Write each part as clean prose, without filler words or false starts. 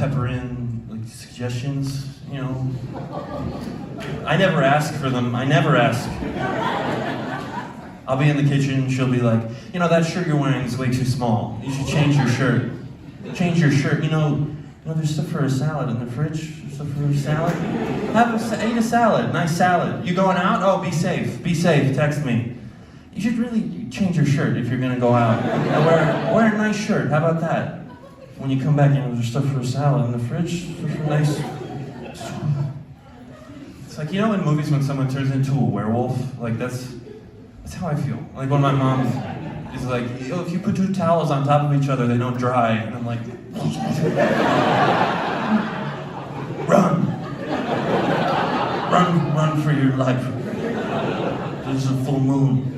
pepper in like suggestions, you know. I never ask for them. I never ask. I'll be in the kitchen, she'll be like, you know, that shirt you're wearing is way too small. You should change your shirt. Change your shirt. You know, there's stuff for a salad in the fridge. There's stuff for a salad. Eat a salad, nice salad. You going out? Oh, be safe. Be safe. Text me. You should really change your shirt if you're gonna go out. Wear a nice shirt. How about that? When you come back, you know, there's stuff for a salad in the fridge. Stuff for nice. It's like, you know, in movies when someone turns into a werewolf, like that's how I feel. Like when my mom is like, oh, if you put 2 towels on top of each other, they don't dry. And I'm like, run for your life. There's a full moon.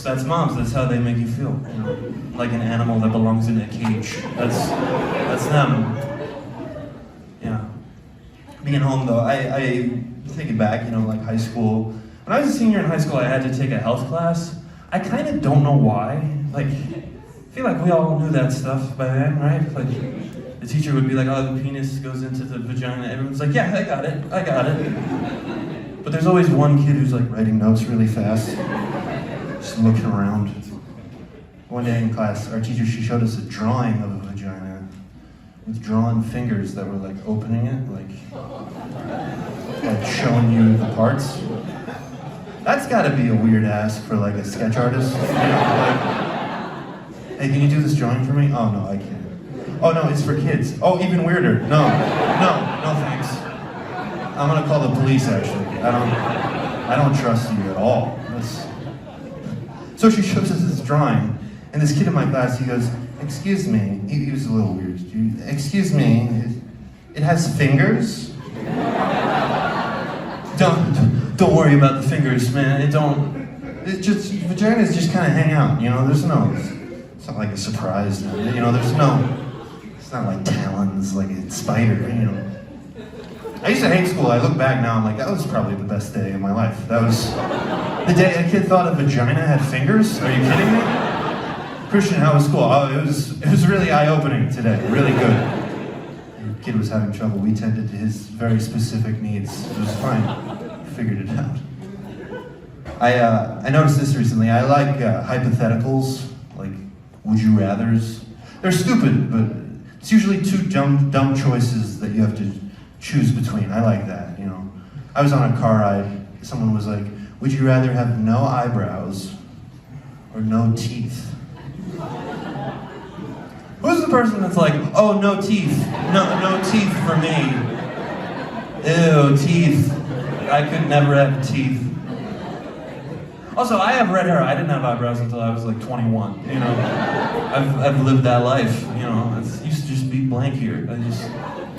That's moms. That's how they make you feel. You know, like an animal that belongs in a cage. That's them. Yeah. Being home though, I thinking back, you know, like high school. When I was a senior in high school, I had to take a health class. I kind of don't know why. Like, I feel like we all knew that stuff by then, right? Like, the teacher would be like, oh, the penis goes into the vagina. Everyone's like, yeah, I got it. But there's always one kid who's like writing notes really fast, just looking around. One day in class, our teacher, she showed us a drawing of a vagina with drawn fingers that were like opening it, like showing you the parts. That's gotta be a weird ask for like a sketch artist. You know, like, hey, can you do this drawing for me? Oh no, I can't. Oh no, it's for kids. Oh, even weirder. No thanks. I'm gonna call the police actually. I don't trust you at all. So she shows us this drawing, and this kid in my class, he goes, excuse me, he was a little weird. Excuse me, it has fingers? Don't worry about the fingers, man. Vaginas just kind of hang out, you know, it's not like a surprise, you know, it's not like talons, like a spider, you know. I used to hate school. I look back now, I'm like, that was probably the best day of my life. That was the day a kid thought a vagina had fingers. Are you kidding me? Christian, how was school? Oh, it was really eye-opening today, really good. The kid was having trouble. We tended to his very specific needs. It was fine. Figured it out. I noticed this recently. I like hypotheticals, like would you rathers. They're stupid, but it's usually 2 dumb choices that you have to choose between. I like that, you know. I was on a car ride. Someone was like, would you rather have no eyebrows or no teeth? Who's the person that's like, oh, no teeth. No teeth for me. Ew, teeth. I could never have teeth. Also, I have red hair. I didn't have eyebrows until I was like 21, you know. I've lived that life, you know. It used to just be blank here. I just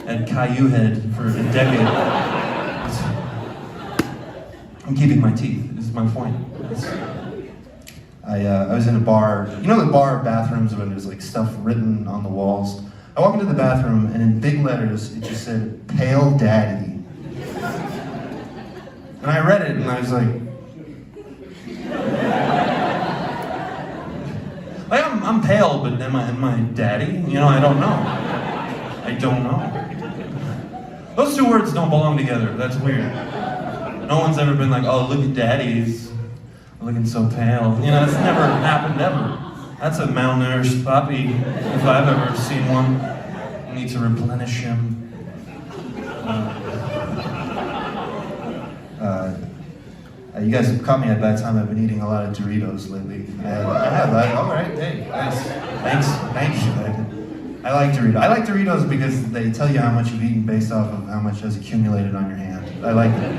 had Caillou head for a decade. I'm keeping my teeth, this is my point. I was in a bar, you know the bar bathrooms when there's like stuff written on the walls? I walked into the bathroom and in big letters it just said, Pale Daddy. And I read it and I was like, I'm pale, but am I daddy? You know, I don't know. Those 2 words don't belong together, that's weird. No one's ever been like, oh, look at daddy, he's looking so pale. You know, it's never happened ever. That's a malnourished puppy, if I've ever seen one. I need to replenish him. You guys have caught me at a bad time. I've been eating a lot of Doritos lately. I have. All right, hey, nice. Thanks. I like Doritos. I like Doritos because they tell you how much you've eaten based off of how much has accumulated on your hand. I like it.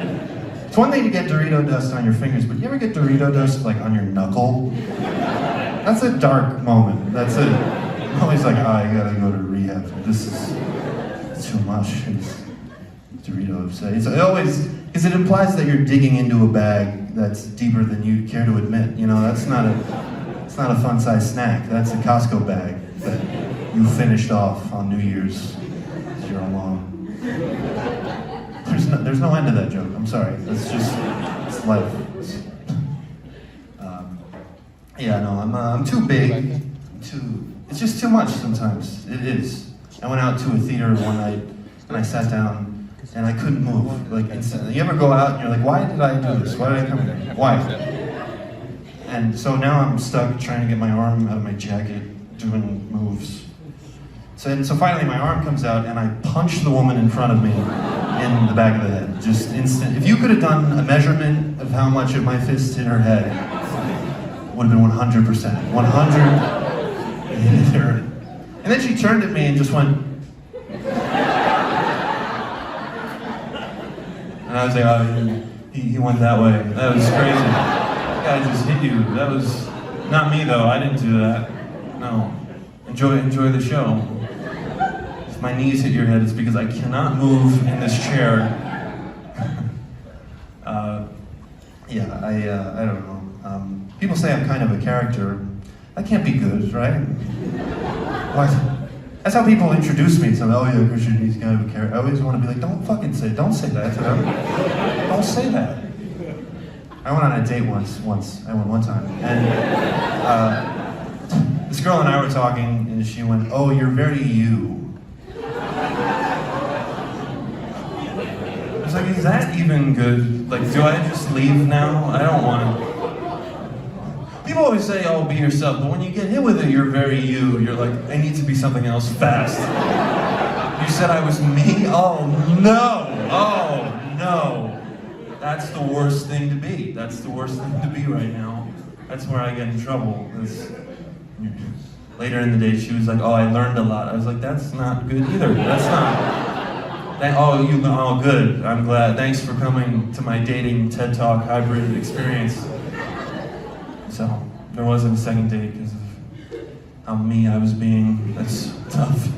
It's one thing to get Dorito dust on your fingers, but you ever get Dorito dust like on your knuckle? That's a dark moment. That's it. I'm always like, oh, I gotta go to rehab. This is too much. It's Dorito upset. It always, because it implies that you're digging into a bag that's deeper than you care to admit. You know, it's not a fun-sized snack. That's a Costco bag that you finished off on New Year's. You're alone. There's no end to that joke. I'm sorry. It's life. Yeah, no, I'm too big. It's just too much sometimes. It is. I went out to a theater one night, and I sat down, and I couldn't move, like instantly. You ever go out and you're like, why did I do this? Why did I come here? Why? And so now I'm stuck trying to get my arm out of my jacket, doing moves. So finally my arm comes out, and I punch the woman in front of me in the back of the head. Just instant. If you could have done a measurement of how much of my fist hit her head, it would have been 100%. 100. And then she turned at me and just went. And I was like, oh, he went that way. That was crazy. That guy just hit you. That was not me though. I didn't do that. No. Enjoy the show. If my knees hit your head, it's because I cannot move in this chair. I don't know. People say I'm kind of a character. That can't be good, right? What? That's how people introduce me. So, oh yeah, Christian, he's kind of a character. I always want to be like, don't say that. Don't say that. I went on a date once. I went one time, and this girl and I were talking, and she went, "Oh, you're very you." I was like, "Is that even good? Like, do I just leave now? I don't want to." People always say, "Oh, be yourself," but when you get hit with it, you're very you. You're like, "I need to be something else fast." You said I was me? Oh no! Oh no! That's the worst thing to be. That's the worst thing to be right now. That's where I get in trouble. Later in the day, she was like, "Oh, I learned a lot." I was like, "That's not good either. That's not." Oh, good. I'm glad. Thanks for coming to my dating TED Talk hybrid experience. So there wasn't a second date because of how me I was being. That's tough.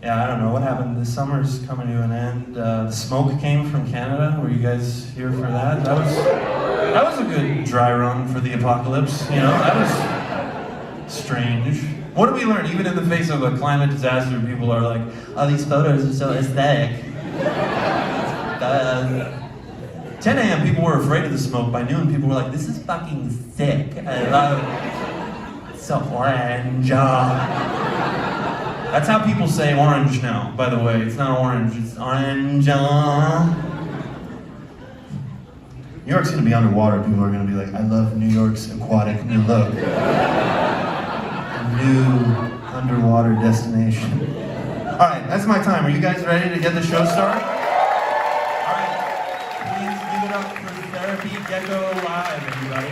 Yeah, I don't know what happened. The summer's coming to an end. The smoke came from Canada. Were you guys here for that? That was a good dry run for the apocalypse. You know, that was strange. What do we learn? Even in the face of a climate disaster, people are like, "Oh, these photos are so aesthetic." 10 a.m. people were afraid of the smoke. By noon, people were like, "This is fucking sick. I love it. It's so orange." That's how people say orange now, by the way. It's not orange, it's orange. New York's gonna be underwater. People are gonna be like, "I love New York's aquatic new look." A new underwater destination. All right, that's my time. Are you guys ready to get the show started? All right, please give it up for Therapy Gecko Live, everybody.